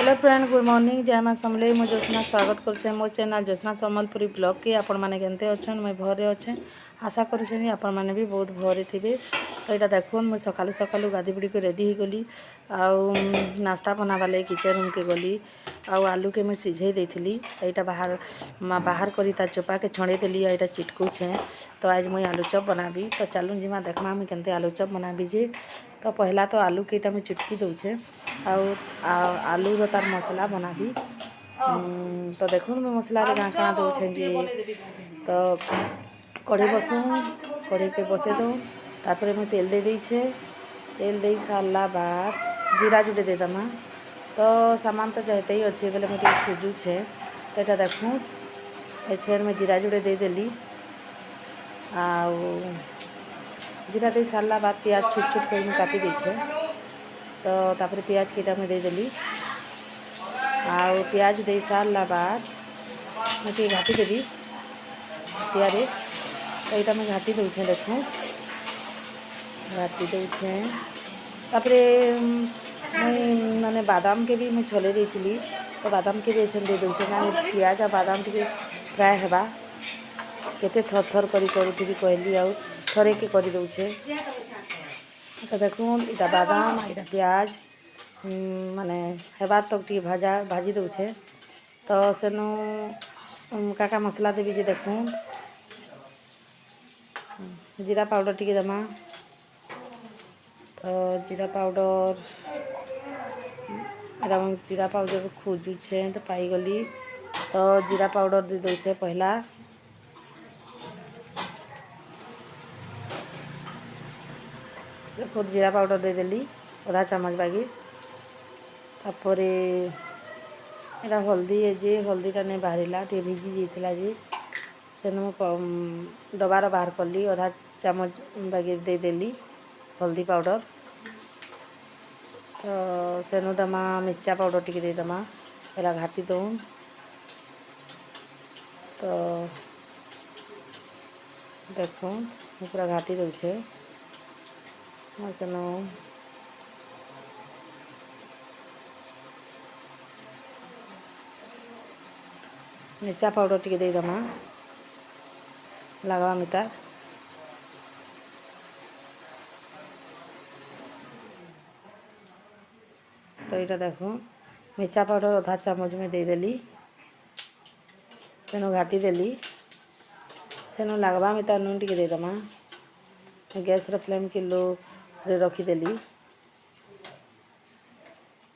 Hello friend, good morning. जय माँ समलेई। मु ज्योत्ना स्वागत कर मो चैनल ज्योत्ना संबलपुरी ब्लॉग के। आपण मैंने केमते अच्छे मुझे भरे अच्छे आशा करुँच आपण मैंने भी बहुत भरे थे। तो यहाँ देखो मुझे सकालू सकालू गाधी बुड़ी को रेडी हो गली। नाश्ता बनावा लगे किचन रूम के गली। आलू के मुझे सिझे देती। यहाँ बाहर करी तार चोपा के छड़े देली। यहाँ चिटकुछे। तो आज मुझे आलू चप बनाबी। तो चलू जीमा देखमा मुझे केमते आलू चप बनाबी जे। तो पहला तो आलू के मुझे चुटकी दूचे आलू तार मसला बनाबी। तो देखो मैं मसला गाँ काଣା दूचे जी। तो कढ़ी बसू, कढ़ी के बसे दो। तापर मुझे तेल दे दीछे। तेल दे सारा बाद जीरा जुटे देदमा। तो सामान तो चाहते ही अच्छे बोले मुझे खोजुछे। तो यहाँ देखूँ एछेर में जीरा जुड़े देदेली। जीरा दे सारा बाद प्याज छोट छोट कर काटी दीछे। तो तापर प्याज केटा में देदेली। प्याज दे सारा बाद मुझे घाटी देवी प्यारे। तो यहाँ मैं घाटी दूचे देखूँ घाटी दूचे। तापरे माने बादाम के भी मुझे छोले देती। तो बादाम के भी ऐसे दे दूचे ना प्याज और बादाम टे फ्राए हेबा केते थर थर करी करूथी कहली आउ थरे के कर दूचे। तो देखूँ इटा बादाम इटा प्याज माने हेबार तक टी भाजी दूचे। तो सेनु काका मसला देवी जे देखूँ जीरा पाउडर टी दमा। तो जीरा पाउडर जीरा पाउडर खोजुछे तो पाईगली। तो जीरा पाउडर दे दूचे पहला। देखो जीरा पाउडर दे देली आधा चामच बागी। तापर यहाँ हल्दी है जे हल्दीटा नहीं बाहरला टे भिजी जाता जे सेनु डबार बाहर कली आधा चामच बागी दे देली हल्दी पाउडर। तो सेनु दमा मिर्चा पाउडर टी दे दमा पहला घाटी दो। तो देखो पूरा घाटी दूचे सेनु मिर्चा पाउडर टी दे दमा लगवा मिता। तो यहाँ देखो मिर्चा पाउडर आधा चामच में दे देली सेनु घाटी देली। सेनु लगवा मिता नून टी दे दमा। गैस रो फ्लेम के लो रे रखीदेली।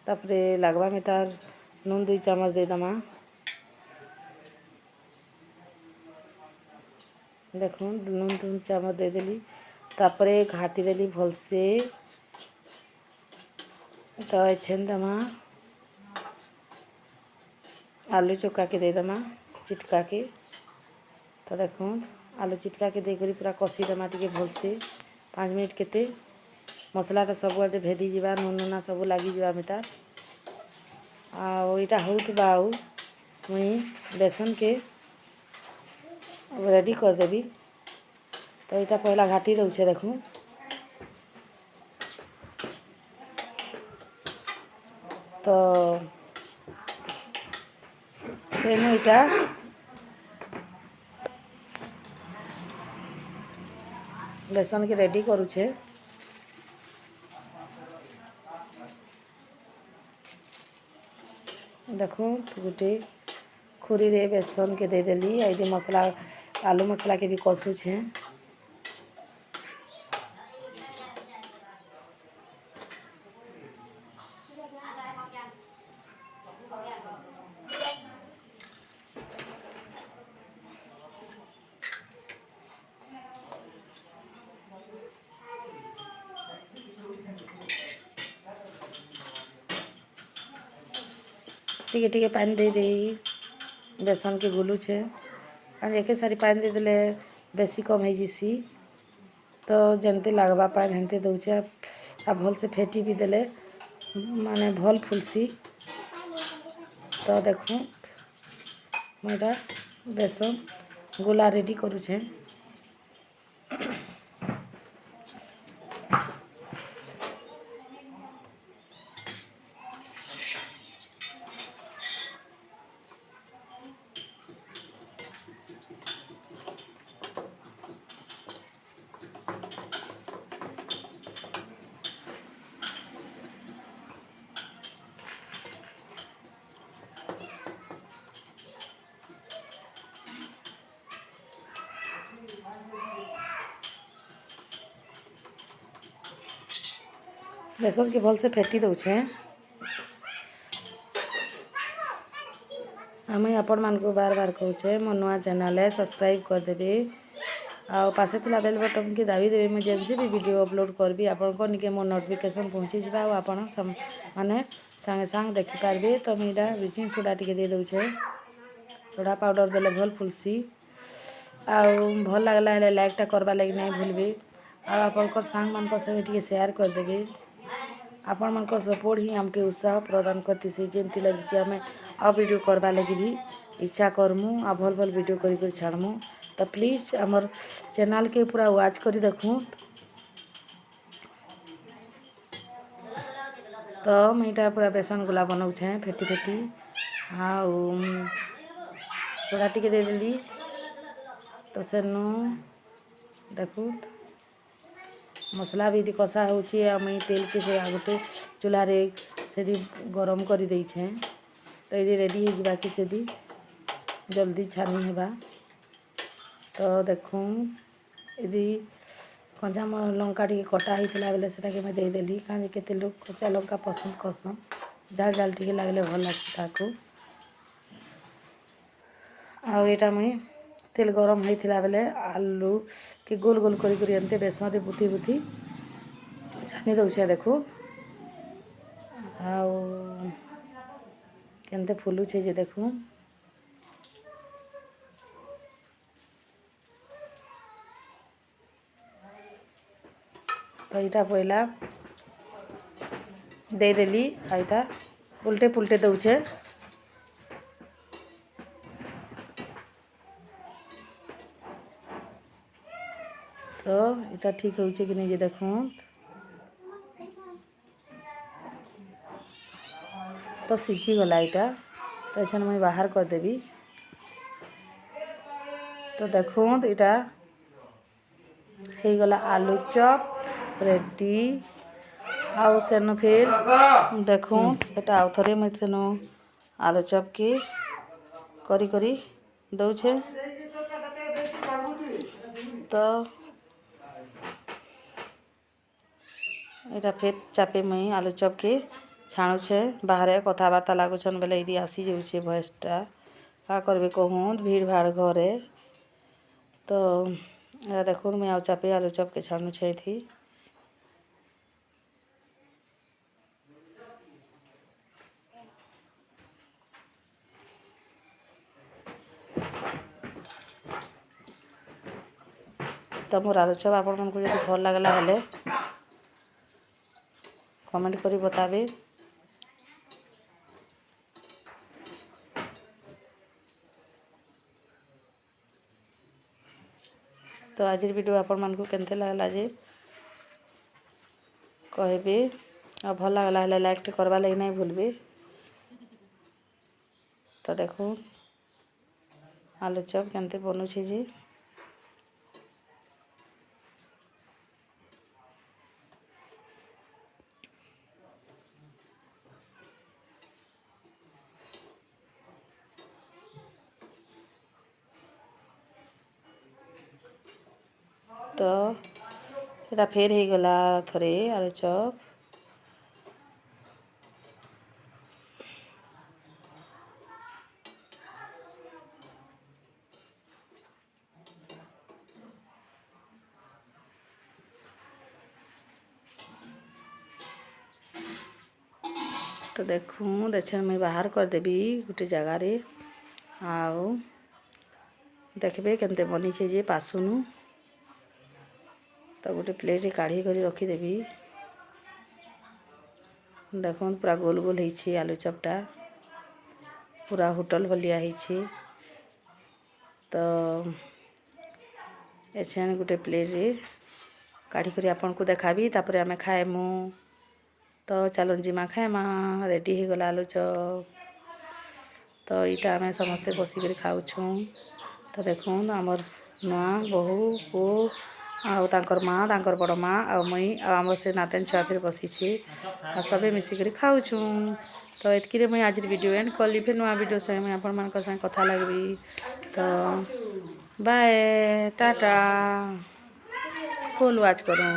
तापरे लगवा मितार नून 2 चामच दे दमा। देखो नून 2 चामच दे देली। तापरे घाटी देली भलसे। तो एछेन दमा आलू चोका के दे दमा चिटका के। तो देखो आलू चिटका के देकर पूरा कषी दमा टे भलसे 5 मिनट केते मसलाटा सब आड़े भेदी जावा नून नूना सब लगी जावा मितार। आईटा होउथबा मुई बेसन के रेडी कर देबी। तो यहाँ पहला घाटी दूचे देखूँ। तो सेनु यहाँ बेसन के रेडी करुछे। देखो गोटे खुरी रे बेसन के दे देली। ये मसला आलू मसला के भी कषुछे। टिके टिके पानी दे दे बेसन के गुलुछे। एक सारी पानी दे देले बेसी कम है जीसी। तो जमते लगवा पानी हेंते दूचे आ भल से फेटी भी देले माने भल फुलसी। तो देखो मेरा बेसन गोला रेडी करुछे। बेसन के भल से फेटी दौछे। आम आपण मान को बार बार कहूचे मो नुआ चैनल है सब्सक्राइब करदेवे आ पासे थिला बेल बटन के दाबी देवे। मुझे जैसे भी वीडियो अपलोड करबी आपण को निके मो नोटिफिकेशन पहुँची जावा और आपण माने सांगे सांग देखि पारबे। तो मुझा बेकिंग सोडा टिके दे दौछे। सोडा पाउडर देले भल फुलसी आ भल लागला है लाइकटा करवा लगी नहीं भूलबे। आपन सांग मान संगे शेयर करदेवे। आपण मान सपोर्ट ही आमके उत्साह प्रदान करती जेमती लगी कि आम आ वीडियो करवा लगी भी इच्छा करमु आ भल भल वीडियो कर छाड़मु। तो प्लीज आमर चैनल के पूरा वाच कर देखूँ। तो मुझा पूरा बेसन गुला बनाऊे फेटी फेटी सोडा टिके दे देली। तो सेनु देखू मसला भी यदि कषा होची मुई तेल के से गोटे चूल्हा से गरम कर देछे। तो ये रेडी हो जावा कि से जल्दी छानी हेबा। तो देखूँ यदि कंचा लंका टी कटा होता बेले से मैं देदेली कहीं केते लोग कच्चा लंका पसंद करसन झाल झाल टी लगले भल लगे। आटा मुई तेल गरम होता बेले आलू के गोल गोल कर बेसन रे बुथी बुथी छानी दौछे। देखू केनते फुलुछे जे देखू। तो यहाँ पहला देदेली यहाँ उल्टे पुल्टे दौछे। तो यहाँ ठीक हो कि नहीं देखूँ। तो सीझी गला यहाँ। तो ऐसा मुझे बाहर करदेवी। तो देखूँ यहाँ हो गला आलू चॉप रेडी। आउ सेनु फिर देखूँ यहाँ आउ थे मुझे सेनु आलू चॉप के करी करी दौछे। तो यहाँ फिर चापे मुई आलू चॉप के छाणुछे। बाहर कथबार्ता लगुन बेले यदि आसी जाऊे भयसटा क्या करबे कहूँ भीड़ भाड़ घरे। तो यहाँ देखो मुझे आउ चापे आलू चॉप के छाणुछे थी। तो मोर आलू चॉप आपण मानकु जदि भल लागला बेले कमेंट करी बताबे। तो आज वीडियो आपण मानकु केनते लागला जे कहबे आ भल लागला है लाइक करवा लगी नहीं भूलबे। तो देखो आलू चॉप केनते बनुछे जे। तो यहाँ फेर हो गला थरे आलू चॉप। तो देखूँ देखे मुझे बाहर करदेवी गोटे जगार आउ देखबे केनते बनीछे जे पासुनु। तो गोटे प्लेट काढ़ी कर रखीदेवी। देखो पूरा गोल गोल होती आलू चॉपटा पूरा होटल भलिया होती। तो एछन गोटे प्लेट रे काढ़ी कर आपन को देखाबी तापर आमे खाएमु। तो चलो जिमा खाएमा रेडी हो गला आलू चॉप। तो यहाँ आम समस्ते बसिक खाऊँ। तो देखो आमर नुआ बहु पु आउ तांकर माँ तांकर बड़ माँ आउ मुई आम से नातेन छुआ फिर बसीछे आ सबे मिसिक खाऊँ। तो एतकी मुझे आज वीडियो एंड कली फिर नुआ वीडियो संगे मुझे आपण मान संगे कथा लगबी। तो बाय टाटा फुल वाच करूँ।